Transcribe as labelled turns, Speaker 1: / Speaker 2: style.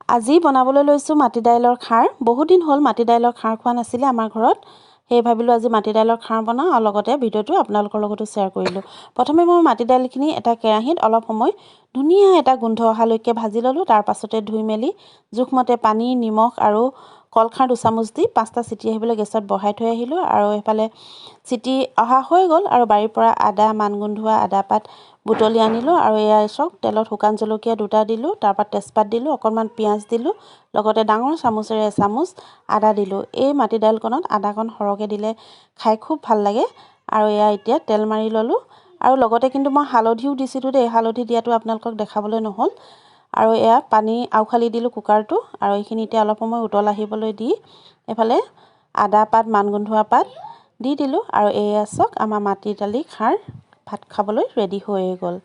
Speaker 1: আজি বনাবলৈ লৈছোঁ মাটি দাইলৰ খাৰ। বহুত দিন হ'ল মাটি দাইলৰ খাৰ খোৱা নাছিলে আমাৰ ঘৰত। সেই ভাবিলোঁ আজি মাটি দাইলৰ খাৰ বনাওঁ আৰু লগতে ভিডিঅ'টো আপোনালোকৰ লগতো শ্বেয়াৰ কৰিলোঁ। প্ৰথমে মই মাটি দাইলখিনি এটা কেৰাহীত অলপ সময় ধুনীয়া এটা গোন্ধ অহালৈকে ভাজি ল'লোঁ। তাৰ পাছতে ধুই মেলি জোখমতে পানী, নিমখ আৰু কলখাৰ 2 চামুচ দি 5টা চিটি আহিবলৈ গেছত বহাই থৈ আহিলোঁ। আৰু এইফালে চিটি অহা হৈ গ'ল আৰু বাৰীৰ পৰা আদা, মানগোন্ধোৱা আদা পাত বুটলি আনিলোঁ আৰু এয়া চাওক তেলত শুকান জলকীয়া 2টা দিলোঁ, তাৰপৰা তেজপাত দিলোঁ, অকণমান পিঁয়াজ দিলোঁ, লগতে ডাঙৰ চামুচেৰে এচামুচ আদা দিলোঁ। এই মাটি দাইলকণত আদাকণ সৰহকৈ দিলে খাই খুব ভাল লাগে। আৰু এয়া এতিয়া তেল মাৰি ল'লোঁ আৰু লগতে কিন্তু মই হালধিও দিছিলোঁ দেই। হালধি দিয়াটো আপোনালোকক দেখাবলৈ নহ'ল। আৰু এয়া পানী আউখালি দিলোঁ কুকাৰটো আৰু এইখিনি এতিয়া অলপ সময় উতল আহিবলৈ দি এইফালে আদা পাত, মানগোন্ধোৱা পাত দি দিলোঁ আৰু এয়া চাওক আমাৰ মাটি দালি খাৰ ভাত খাবলৈ ৰেডি হৈয়ে গ'ল।